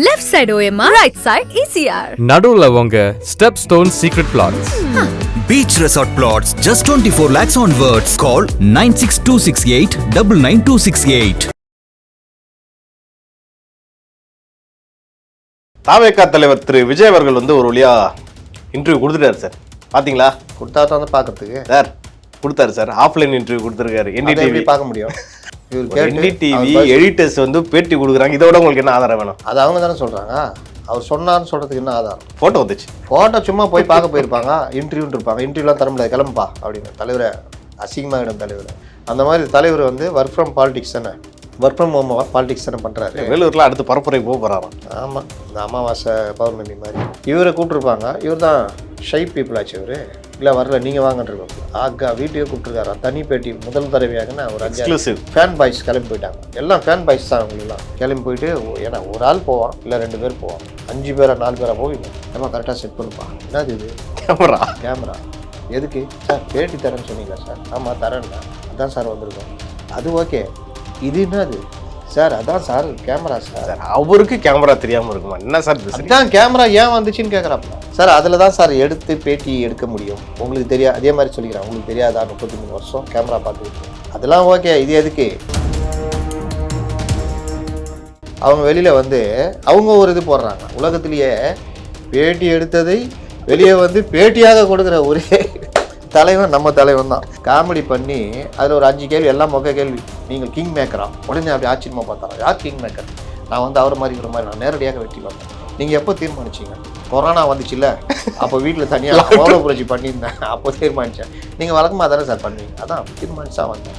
Left side OMR, right side ECR. நடுவுல உங்க Stepstone Secret Plots. Beach Resort Plots, just 24 lakhs onwards. Call 96268 99268. தாவேகா தலைவர் திரு விஜய் அவர்கள் ஒரு வழியா இன்டர்வியூ கொடுத்துட்டாரு சார். பாத்தீங்களா? கொடுத்தா தான் பார்க்கறதுக்கு சார் கொடுத்தாரு சார். ஆஃப்லைன் இன்டர்வியூ கொடுத்துருக்காரு. NDTV பார்க்க முடியும். NDTV எடிட்டர்ஸ் பேட்டி கொடுக்குறாங்க. இதோட உங்களுக்கு என்ன ஆதாரம் வேணும்? அது அவங்க தானே சொல்றாங்க. அவர் சொன்னான்னு சொல்றதுக்கு என்ன ஆதாரம்? போட்டோ வந்துச்சு. போட்டோ சும்மா போய் பார்க்க போயிருப்பாங்க. இன்டர்வியூ இருப்பாங்க. இன்டர்வியூலாம் தர முடியாது, கிளம்புப்பா அப்படின்னு தலைவரை அசிங்கமாகிடும் தலைவர். அந்த மாதிரி தலைவர் ஒர்க் ஃப்ரம் பாலிடிக்ஸ் தானே, ஒர்க் ஃப்ரம் ஹோம் பாலிடிக்ஸ் தானே பண்ணுறாரு. வேலூர்ல அடுத்து பரப்புரை போகிறாராம். ஆமாம், இந்த அமாவாசை பௌர்ணமி மாதிரி இவரை கூப்பிட்ருப்பாங்க. இவர் தான் ஷை பீப்புள் ஆச்சு. இவர் இல்லை வரல நீங்கள் வாங்கன்றிருக்கோம். ஆகா வீட்டையே கூப்பிட்டுருக்காரா தனி பேட்டி. முதல் தடவையாகனா ஒரு 5 ஃபேன் பாய்ஸ் கிளம்பி போயிட்டாங்க. எல்லாம் ஃபேன் பாய்ஸ் தான் அவங்களெல்லாம் கிளம்பி போயிட்டு. ஏன்னா ஒரு ஆள் போவான், இல்லை 2 பேர் போவான், 5 பேரா 4 பேரா போவீங்க. நம்ம கரெக்டாக செட் பண்ணுப்பா. என்னது இது? கேமரா எதுக்கு சார்? பேட்டி தரேன்னு சொன்னீங்களா சார்? ஆமாம் தரேன்னா. அதான் சார் வந்திருக்கோம். அது ஓகே. இது என்னது சார்? அதான் சார் கேமரா சார். அவருக்கு கேமரா தெரியாமல் இருக்குமா என்ன சார்? அதுதான் கேமரா ஏன் வந்துச்சுன்னு கேட்குறாப்பா சார். அதில் தான் சார் எடுத்து பேட்டி எடுக்க முடியும். உங்களுக்கு தெரியாது. அதே மாதிரி சொல்லிக்கிறேன், உங்களுக்கு தெரியாதா? 33 வருஷம் கேமரா பார்த்துக்கிட்டு. அதெல்லாம் ஓகே. இது எதுக்கு? அவங்க வெளியில் அவங்க ஒரு இது போடுறாங்க. உலகத்திலேயே பேட்டி எடுத்ததை வெளியே பேட்டியாக கொடுக்குற ஒரே தலைவன் நம்ம தலைவன் தான். காமெடி பண்ணி அதில் ஒரு 5 கேள்வி, எல்லாம் மொக்க கேள்வி. நீங்கள் கிங் மேக்கரா? உடனே அப்படி ஆச்சரியமாக பார்த்தாரா? யார் கிங் மேக்கர்? நான் அவர் மாதிரி ஒரு மாதிரி நான் நேரடியாக வெட்டி வந்தேன். நீங்கள் எப்போ தீர்மானிச்சிங்க? கொரோனா வந்துச்சுல்ல, அப்போ வீட்டில் தனியாக மௌன புரட்சி பண்ணியிருந்தேன். அப்போ தீர்மானித்தேன். நீங்கள் வழக்கமாக தானே சார் பண்ணுவீங்க. அதான் தீர்மானிச்சா வந்தேன்.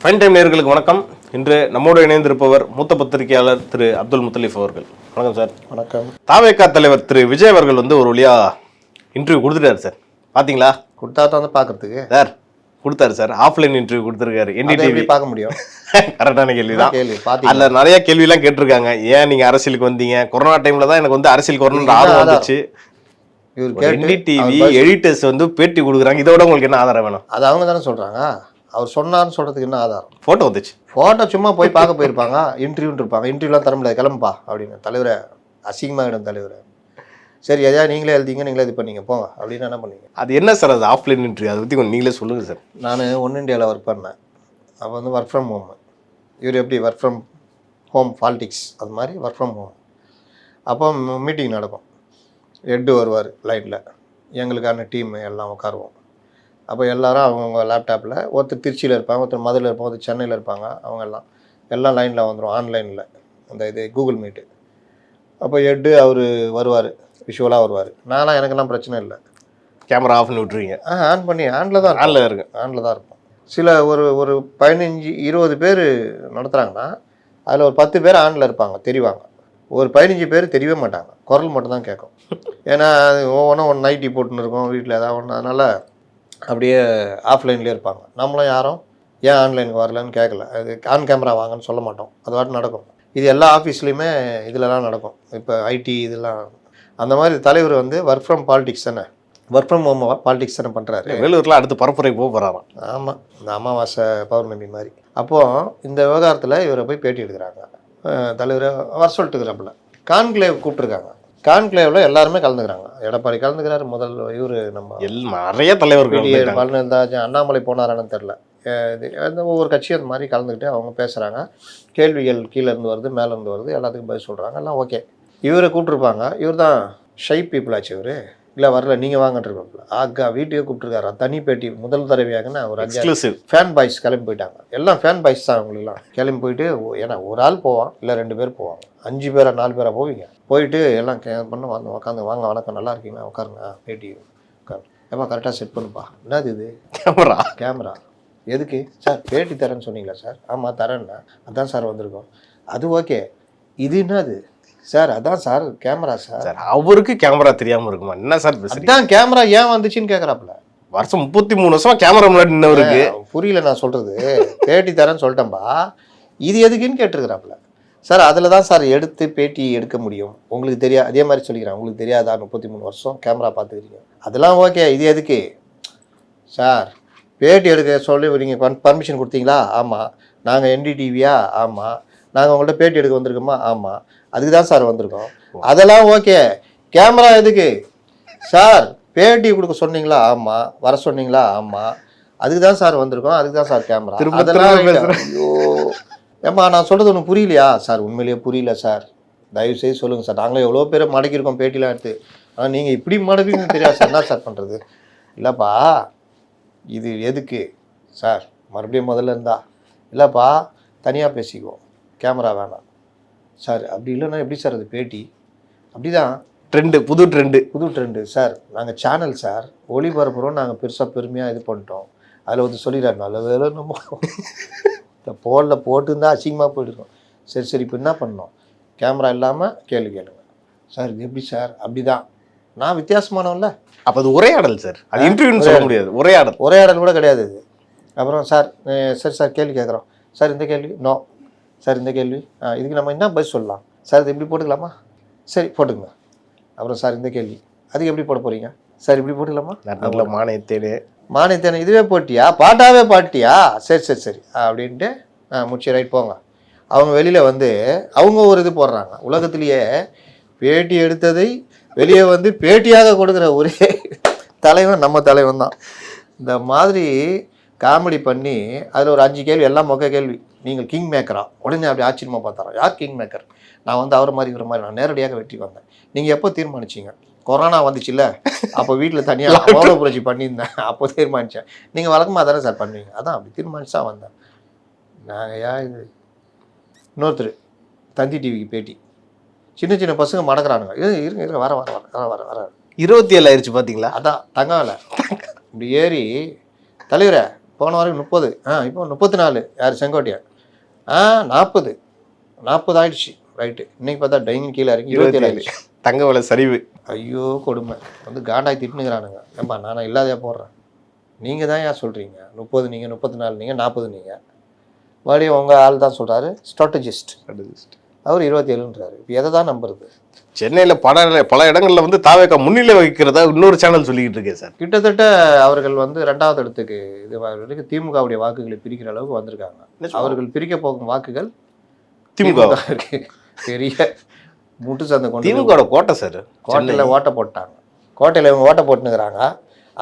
ஃபைன் டைம் நேயர்களுக்கு வணக்கம். இன்று நம்மோடு இணைந்திருப்பவர் மூத்த பத்திரிகையாளர் திரு அப்துல் முத்தலீஃப் அவர்கள். வணக்கம் சார். வணக்கம். தாவேகா தலைவர் திரு விஜய் அவர்கள் ஒரு வழியா இன்டர்வியூ கொடுத்துட்டாரு சார். பாத்தீங்களா? கொடுத்தா தான் பார்க்கறதுக்கு சார் கொடுத்தாரு சார். ஆஃப்லைன் இன்டர்வியூ கொடுத்துருக்காரு. NDTV பார்க்க முடியும். கரெக்டான கேள்விதான். அதுல நிறைய கேள்வி எல்லாம் கேட்டிருக்காங்க. ஏன் நீங்க அரசியலுக்கு வந்தீங்க? கொரோனா டைம்ல தான் எனக்கு அரசியலுக்கு வரணும்னு ஆர்வம் வந்துச்சு. NDTV எடிட்டர்ஸ் பேட்டி கொடுக்குறாங்க. இதோட உங்களுக்கு என்ன ஆதாரம் வேணும்? அது அவங்க தானே சொல்றாங்க. அவர் சொன்னான்னு சொல்றதுக்கு என்ன ஆதாரம்? போட்டோ வந்துச்சு. போட்டோ சும்மா போய் பார்க்க போயிருப்பாங்க. இன்டர்வியூ இருப்பாங்க. இன்டர்வியூலாம் தர முடியாது, கிளம்புப்பா அப்படின்னு தலைவரை அசிங்கமாகிடும் தலைவர். சரி எதையா நீங்களே எழுதிங்க, நீங்களே இது பண்ணீங்க போங்க அப்படின்னு என்ன பண்ணீங்க? அது என்ன சார் அது ஆஃப்லைன் இன்டர்வியூ? அதை பற்றி கொஞ்சம் நீங்களே சொல்லுங்கள் சார். நான் ஒன் இண்டியாவில் ஒர்க் பண்ணேன். அப்போ ஒர்க் ஃப்ரம் ஹோம். இவர் எப்படி ஒர்க் ஃப்ரம் ஹோம் பாலிடிக்ஸ் அது மாதிரி ஒர்க் ஃப்ரம் ஹோம். அப்போ மீட்டிங் நடக்கும். ஹெட்டு வருவார் லைனில். எங்களுக்கான டீம் எல்லாம் உட்காருவோம். அப்போ எல்லோரும் அவங்கவுங்க லேப்டாப்பில், ஒருத்தர் திருச்சியில் இருப்பாங்க, ஒருத்தர் மதுரையில் இருப்பாங்க, ஒருத்தர் சென்னையில் இருப்பாங்க. அவங்க எல்லாம் லைனில் வந்துடும். ஆன்லைனில் அந்த இது கூகுள் மீட்டு. அப்போ ஹெட்டு அவர் வருவார், விஷுவலாக வருவார். நான்லாம் எனக்கெல்லாம் பிரச்சனை இல்லை. கேமரா ஆஃப் பண்ணி விட்ருவீங்க? ஆன் பண்ணி ஆனில் தான் இருக்கு. ஆனில் தான் இருக்கும். சில ஒரு 15-20 பேர் நடத்துகிறாங்கன்னா அதில் ஒரு 10 பேர் ஆனில் இருப்பாங்க, தெரிவாங்க. ஒரு 15 பேர் தெரியவே மாட்டாங்க, குரல் மட்டும் தான் கேட்கும். ஏன்னா ஒவ்வொன்றும் ஒன்று நைட்டி போட்டுன்னு இருக்கும் வீட்டில் ஏதாவது ஒன்று. அதனால் அப்படியே ஆஃப்லைன்லேயே இருப்பாங்க. நம்மளும் யாரும் ஏன் ஆன்லைனுக்கு வரலன்னு கேட்கல. அது ஆன் கேமரா வாங்கன்னு சொல்ல மாட்டோம். அது வாட்டு நடக்கும். இது எல்லா ஆஃபீஸ்லேயுமே இதிலலாம் நடக்கும். இப்போ ஐடி இதெல்லாம் அந்த மாதிரி. தலைவர் ஒர்க் ஃப்ரம் பாலிடிக்ஸ் தானே, ஒர்க் ஃப்ரம் ஹோம் பாலிடிக்ஸ் தானே பண்ணுறாரு. வேலூரில் அடுத்து பரப்புரை போகிறாராம். ஆமாம், இந்த அமாவாசை பௌர்ணமி மாதிரி. அப்போது இந்த விவகாரத்தில் இவரை போய் பேட்டி எடுக்கிறாங்க. தலைவரை வர சொல்லிட்டுக்கிறாப்புல. கான்க்ளேவ் கூப்பிட்டுருக்காங்க. கான்க்ளேவில் எல்லாருமே கலந்துக்கிறாங்க. எடப்பாடி கலந்துக்கிறாரு. முதல் இவர் நம்ம நிறைய தலைவர்கள், பழனிதாஜ், அண்ணாமலை போனாரான்னு தெரில. ஒவ்வொரு கட்சியும் அந்த மாதிரி கலந்துக்கிட்டு அவங்க பேசுகிறாங்க. கேள்விகள் கீழேருந்து வருது, மேலேருந்து வருது, எல்லாத்துக்கும் பதில் சொல்கிறாங்க. எல்லாம் ஓகே. இவரை கூப்பிட்ருப்பாங்க. இவர் தான் ஷை பீப்புள் ஆச்சு. இவர் இல்லை வரல நீங்கள் வாங்கன்றிருக்கோம். ஆகா வீட்டையே கூப்பிட்டுருக்காரா தனி பேட்டி. முதல் தடவையாகனா ஒரு 5 ஃபேன் பாய்ஸ் கிளம்பி போயிட்டாங்க. எல்லாம் ஃபேன் பாய்ஸ் தான் அவங்களெல்லாம் கிளம்பி போயிட்டு. ஏன்னா ஒரு ஆள் போவான், இல்லை 2 பேர் போவாங்க, 5 பேரா 4 பேரா போவீங்க. போயிட்டு எல்லாம் பண்ண உட்காந்து வாங்க வணக்கம் நல்லா இருக்கீங்களா உட்காருங்க பேட்டி உட்காரு. ஏப்பா கரெக்டாக செட் பண்ணுப்பா. என்னது இது? கேமரா எதுக்கு சார்? பேட்டி தரேன்னு சொன்னீங்களா சார்? ஆமாம் தரேன்னா. அதான் சார் வந்திருக்கோம். அது ஓகே. இது என்னது சார்? அதான் சார் கேமரா சார். அவருக்கு கேமரா தெரியாமல் இருக்குமா என்ன சார்? அதுதான் கேமரா ஏன் வந்துச்சுன்னு கேட்குறாப்புல. வருஷம் 33 வருஷமா கேமரா முன்னாடி நின்னவருக்கு புரியல நான் சொல்கிறது. பேட்டி தரேன்னு சொல்லிட்டேன்பா, இது எதுக்குன்னு கேட்டிருக்கிறாப்புல. சார் அதில் தான் சார் எடுத்து பேட்டி எடுக்க முடியும். உங்களுக்கு தெரியாது. அதே மாதிரி சொல்லிக்கிறேன், உங்களுக்கு தெரியாதா? 33 வருஷம் கேமரா பார்த்துக்கிறீங்க. அதெல்லாம் ஓகே. இது எதுக்கு சார்? பேட்டி எடுக்க சொல்லி நீங்கள் பர்மிஷன் கொடுத்தீங்களா? ஆமாம். நாங்கள் NDTVயா? ஆமாம். நாங்கள் உங்கள்கிட்ட பேட்டி எடுக்க வந்திருக்கோமா? ஆமாம். அதுக்கு தான் சார் வந்திருக்கோம். அதெல்லாம் ஓகே. கேமரா எதுக்கு சார்? பேட்டி கொடுக்க சொன்னீங்களா? ஆமாம். வர சொன்னீங்களா? ஆமாம். அதுக்கு தான் சார் வந்திருக்கோம். அதுக்கு தான் சார் கேமரா. அதெல்லாம் ஐயோ ஏம்மா நான் சொல்கிறது ஒன்று புரியலையா சார்? உண்மையிலேயே புரியல சார், தயவு செய்து சொல்லுங்கள் சார். நாங்களே எவ்வளோ பேரை மடக்கியிருக்கோம் பேட்டிலாம் எடுத்து. ஆனால் நீங்கள் இப்படி மடக்குன்னு தெரியாது சார். என்ன சார் பண்ணுறது? இல்லைப்பா இது எதுக்கு சார்? மறுபடியும் முதல்ல இருந்தா இல்லைப்பா தனியாக பேசிக்குவோம், கேமரா வேணாம் சார். அப்படி இல்லைன்னா எப்படி சார் அது பேட்டி? அப்படி தான் ட்ரெண்டு, புது ட்ரெண்டு சார். நாங்கள் சேனல் சார், ஒளிபரப்புறோம். நாங்கள் பெருசாக பெருமையாக இது பண்ணிட்டோம். அதில் வந்து சொல்லிடுறாரு நல்ல வேலை நம்ம இந்த போலில் போட்டுருந்தா அசிங்கமாக போயிடுறோம். சரி இப்போ என்ன பண்ணோம்? கேமரா இல்லாமல் கேள்வி கேளுங்க சார். இது எப்படி சார்? அப்படி தான். நான் வித்தியாசமானோம்ல. அப்போ அது உரையாடல் சார், அது இன்டர்வியூன்னு சொல்ல முடியாது. உரையாடல் கூட கிடையாது இது. அப்புறம் சார் சரி சார் கேள்வி கேட்குறோம் சார். இந்த கேள்வி நோ சார். இந்த கேள்வி இதுக்கு நம்ம என்ன பதில் சொல்லலாம் சார்? இது இப்படி போட்டுக்கலாமா? சரி போட்டுங்க. அப்புறம் சார் இந்த கேள்வி அதுக்கு எப்படி போட போகிறீங்க சார்? இப்படி போட்டுக்கலாமா? நல்ல மானியத்தேனே இதுவே போட்டியா? பாட்டாவே பாட்டியா? சரி அப்படின்ட்டு முடிச்சு ரைட் போங்க. அவங்க வெளியில் வந்து அவங்க ஒரு இது போடுறாங்க. உலகத்திலேயே பேட்டி எடுத்ததை வெளியே வந்து பேட்டியாக கொடுக்குற ஒரே தலைவன் நம்ம தலைவன் தான். இந்த மாதிரி காமெடி பண்ணி அதில் ஒரு 5 கேள்வி எல்லாம் மொக்க கேள்வி. நீங்கள் கிங் மேக்கரா? உடனே அப்படி ஆச்சரியமாக பார்த்தாராம். யார் கிங் மேக்கர்? நான் வந்து அவர் மாதிரி இவர் மாதிரி நான் நேரடியாக வெற்றி வந்தேன். நீங்கள் எப்போ தீர்மானிச்சிங்க? கொரோனா வந்துச்சுல்ல, அப்போ வீட்டில் தனியாக மௌன புரட்சி பண்ணியிருந்தேன், அப்போ தீர்மானித்தேன். நீங்கள் வழக்கமாக தானே சார் பண்ணுவீங்க? அதான் அப்படி தீர்மானிச்சா வந்தேன். நாங்கள் இது இன்னொருத்தர் தந்தி டிவிக்கு பேட்டி. சின்ன பசங்க மடக்கிறானுங்க. இருங்க வர 27 ஆயிடுச்சு பார்த்தீங்களா? அதான் தங்க வேலை. இப்படி ஏறி தலைவரை போன வரைக்கும் 30, இப்போ 34. யார்? செங்கோட்டையன். 40 ஆயிடுச்சு. ரைட்டு. இன்னைக்கு பார்த்தா டைனிங் கீழே இறங்கி 27 ஆயிடுச்சு. தங்க விலை சரிவு. ஐயோ கொடுமை. வந்து காண்டாய் திட்டுனுங்கிறானுங்க. ஏன்பா நானா இல்லாதையா போடுறேன்? நீங்கள் தான் ஏன் சொல்கிறீங்க? 30 நீங்கள், 34 நீங்கள், 40 நீங்கள். மறுபடியும் உங்கள் ஆள் தான் சொல்கிறாரு ஸ்ட்ராட்டஜிஸ்ட். அவர் 27ன்றாரு. இப்போ எதை தான் நம்புறது? சென்னையில் பல இடங்களில் வந்து தாவேக்கா முன்னிலை வகிக்கிறதா இன்னொரு சேனல் சொல்லிக்கிட்டு இருக்கேன் சார். கிட்டத்தட்ட அவர்கள் வந்து 2வது இடத்துக்கு இது திமுகவுடைய வாக்குகளை பிரிக்கிற அளவுக்கு வந்திருக்காங்க. அவர்கள் பிரிக்க போகும் வாக்குகள் திமுக பெரிய முட்டு சந்தை கொண்டு திமுக கோட்டை சார். கோட்டையில் ஓட்டை போட்டாங்க. கோட்டையில் இவங்க ஓட்டை போட்டுனுக்குறாங்க.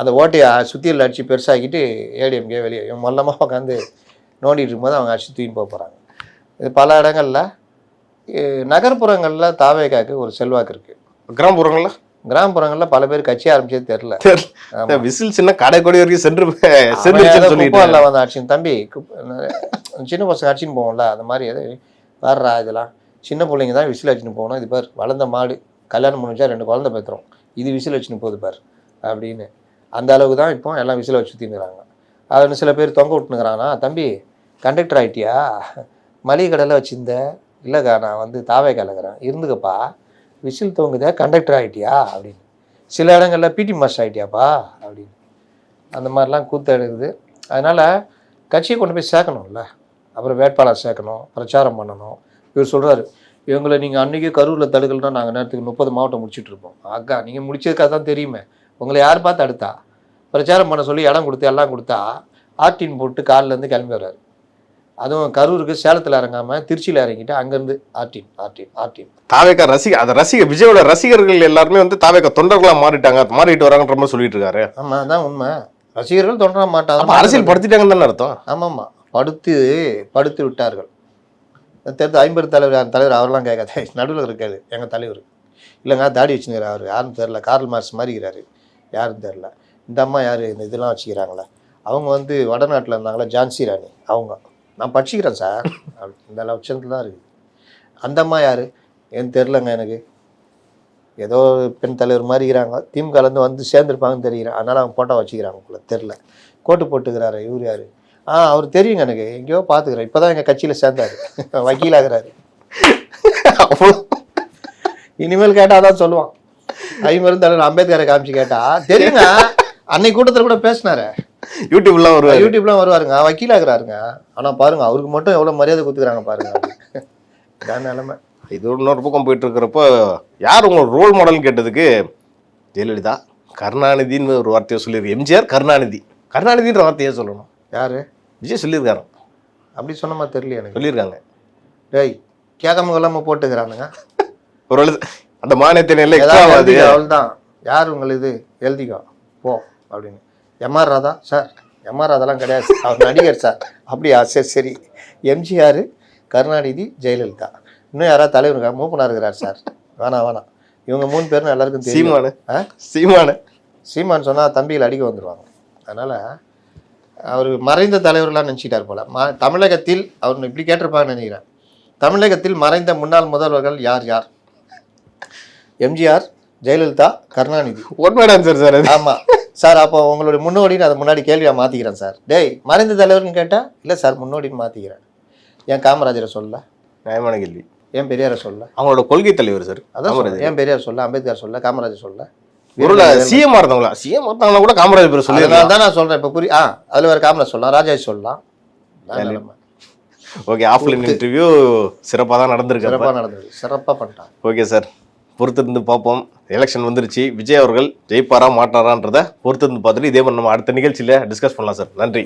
அந்த ஓட்டையை சுத்தியில் அடிச்சு பெருசாக்கிட்டு ஏடிஎம்கே வெளியே இவங்க மொல்லமாக உட்காந்து நோண்டிட்டு இருக்கும்போது அவங்க அடிச்சு தூக்கின்னு போக போகிறாங்க. இது பல இடங்களில். நகர்ப்புறங்களில் தாவேக்காக்கு ஒரு செல்வாக்கு இருக்குது. கிராமப்புறங்களில் பல பேர் கட்சி ஆரம்பிச்சது தெரில. விசில் சின்ன கடை கொடி வரைக்கும் சென்று வந்து அடிச்சுன்னு தம்பி சின்ன பசங்க அடிச்சுன்னு போவோம்ல, அந்த மாதிரி எது வர்றா இதெல்லாம் சின்ன பிள்ளைங்க தான் விசில் அடிச்சுன்னு போகணும். இது பார் வளர்ந்த மாடு கல்யாணம் முடிஞ்சா 2 குழந்தை பெற்றுரும், இது விசில் வச்சுன்னு போகுது பார் அப்படின்னு. அந்த அளவுக்கு தான் இப்போ எல்லாம் விசில் வச்சு தீர்ந்துக்கிறாங்க. அதுன்னு சில பேர் தொங்க விட்டுனுக்குறாங்கன்னா, தம்பி கண்டக்டர் ஆகிட்டியா? மளிகை கடையில் வச்சுருந்த? இல்லைக்கா நான் வந்து தாவே கலக்கிறேன். இருந்துக்கப்பா விசில் தொங்குதா கண்டக்டர் ஆகிட்டியா அப்படின்னு. சில இடங்களில் பிடி மாஸ்டர் ஆகிட்டியாப்பா அப்படின்னு. அந்த மாதிரிலாம் கூத்து எடுக்குது. அதனால் கட்சியை கொண்டு போய் சேர்க்கணும்ல. அப்புறம் வேட்பாளர் சேர்க்கணும், பிரச்சாரம் பண்ணணும். இவர் சொல்கிறாரு, இவங்களை நீங்கள் அன்றைக்கே கரூரில் தடுக்கலன்னா நாங்கள் நேரத்துக்கு 30 மாவட்டம் முடிச்சுட்டு இருப்போம். அக்கா நீங்கள் முடிச்சதுக்காக தான் தெரியுமே, உங்களை யார் பார்த்து அடுத்தா? பிரச்சாரம் பண்ண சொல்லி இடம் கொடுத்து எல்லாம் கொடுத்தா ஆர்டின் போட்டு காலிலேருந்து கிளம்பி வர்றாரு. அதுவும் கரூருக்கு சேலத்தில் இறங்காமல் திருச்சியில் இறங்கிட்டு அங்கேருந்து ஆர்டின் தாவேக்கா விஜயோட ரசிகர்கள் எல்லாருமே வந்து தாவேக்கா தொண்டர்களாக மாறிட்டு வராங்கன்ற மாதிரி சொல்லிட்டு இருக்காரு. ஆமாம் அதான் உண்மை. ரசிகர்கள் தொண்டர மாட்டாங்க, அரசியல் படுத்திட்டாங்கன்னு தானே அர்த்தம். ஆமாம்மா, படுத்து விட்டார்கள். தெரிஞ்ச 50 தலைவர் அவரெல்லாம் கேட்காது, நடுவில் இருக்காது எங்கள் தலைவர். இல்லைங்க தாடி வச்சுக்கிறார், அவர் யாருன்னு தெரில, கார்ல் மார்க்ஸ் மாதிரிக்கிறாரு, யாருன்னு தெரில. இந்த அம்மா யார் இந்த இதெல்லாம் வச்சுக்கிறாங்களே, அவங்க வந்து வடநாட்டில் இருந்தாங்களா, ஜான்சி ராணி. அவங்க நான் படிச்சுக்கிறேன் சார், இந்த லட்சத்தில் தான் இருக்குது. அந்த அம்மா யார் ஏன்னு தெரிலங்க எனக்கு. ஏதோ பெண் தலைவர் மாதிரிக்கிறாங்க, திமுகலேருந்து வந்து சேர்ந்துருப்பாங்கன்னு தெரிகிறேன். அதனால் அவங்க போட்டோ வச்சுக்கிறாங்க போல, தெரில. கோட்டு போட்டுக்கிறாரு. இவர் யார்? அவர் தெரியுங்க எனக்கு, எங்கேயோ பார்த்துக்கிறேன். இப்போ தான் எங்கள் கட்சியில் சேர்ந்தார், வக்கீலாகிறாரு. இனிமேல் கேட்டால் தான் சொல்லுவான். ஐமருந்து தலைவர் அம்பேத்கரை காமிச்சு கேட்டா தெரியுங்க. அன்னைக்கு கூட்டத்தில் கூட பேசினாரு. யூடியூப்லாம் வருவாருங்க, வக்கீலாகிறாருங்க. ஆனால் பாருங்க அவருக்கு மட்டும் எவ்வளோ மரியாதை கொடுத்துக்கிறாங்க பாருங்க. இதான் நிலைமை. இது இன்னொரு பக்கம் போயிட்டு இருக்கிறப்போ யார் உங்களோட ரோல் மாடல்னு கேட்டதுக்கு ஜெயலலிதா, கருணாநிதினு ஒரு வார்த்தையை சொல்லியிருக்கு. எம்ஜிஆர், கருணாநிதி கருணாநிதின்ற வார்த்தையே சொல்லணும். யாரு? விஜய் சொல்லியிருக்காரு. அப்படி சொன்ன மாதிரி தெரியல எனக்கு. சொல்லியிருக்காங்க. டேய் கேட்காம கொள்ளாம போட்டுக்கிறானுங்க. ஒரு அந்த மானியத்தின் எல்லாம் அவள்தான் யார் உங்கள் இது எழுதிக்கோ போ அப்படின்னு. எம்ஆர் ராதா சார், எம்ஆர் ராதாலாம் கிடையாது, அவர் நடிகர் சார். அப்படியா? சரி சரி. எம்ஜிஆர், கருணாநிதி, ஜெயலலிதா, இன்னும் யாராவது தலைவர் மூப்பனாக இருக்கிறார் சார். வேணாம் இவங்க 3 பேரும் எல்லாருக்கும் தெரியும். சீமான் சொன்னால் தம்பிகள் அடிக்க வந்துடுவாங்க. அதனால் அவர் மறைந்த தலைவர்களாக நினச்சிட்டார் போல. தமிழகத்தில் அவர் இப்படி கேட்டிருப்பாங்கன்னு நினைக்கிறேன். தமிழகத்தில் மறைந்த முன்னாள் முதல்வர்கள் யார் யார்? எம்ஜிஆர், ஜெயலலிதா, கருணாநிதி. சார். ஆமாம் சார். அப்போ உங்களுடைய முன்னோடின்னு அதை முன்னாடி கேள்வியாக மாற்றிக்கிறேன் சார். டேய் மறைந்த தலைவர்னு கேட்டால் இல்லை சார் முன்னோடின்னு மாற்றிக்கிறேன். ஏன் காமராஜரை சொல்ல? நியாயமான கேள்வி. ஏன் பெரியாரை சொல்ல? அவங்களோட கொள்கை தலைவர் சார். அதான் ஏன் பெரியார் சொல்ல, அம்பேத்கர் சொல்ல, காமராஜர் சொல்ல? சிஎம் இருந்தாங்களா கூட காமராஜர் பேர் சொல்லி. அதனால தான் நான் சொல்கிறேன். இப்போ அதில் வேறு காமராஜ் சொல்லலாம், ராஜாஜி சொல்லலாம். ஓகே, ஆஃப்லைன் இன்டர்வியூ சிறப்பாக தான் நடந்திருக்கு. சிறப்பாக பண்ணிட்டாங்க. ஓகே சார், பொறுத்திருந்து பார்ப்போம். எலெக்ஷன் வந்துருச்சு, விஜய் அவர்கள் ஜெயிப்பாரா மாட்டாரான்றதை பொறுத்திருந்து பார்த்துட்டு இதே மாதிரி நம்ம அடுத்த நிகழ்ச்சியில் டிஸ்கஸ் பண்ணலாம் சார். நன்றி.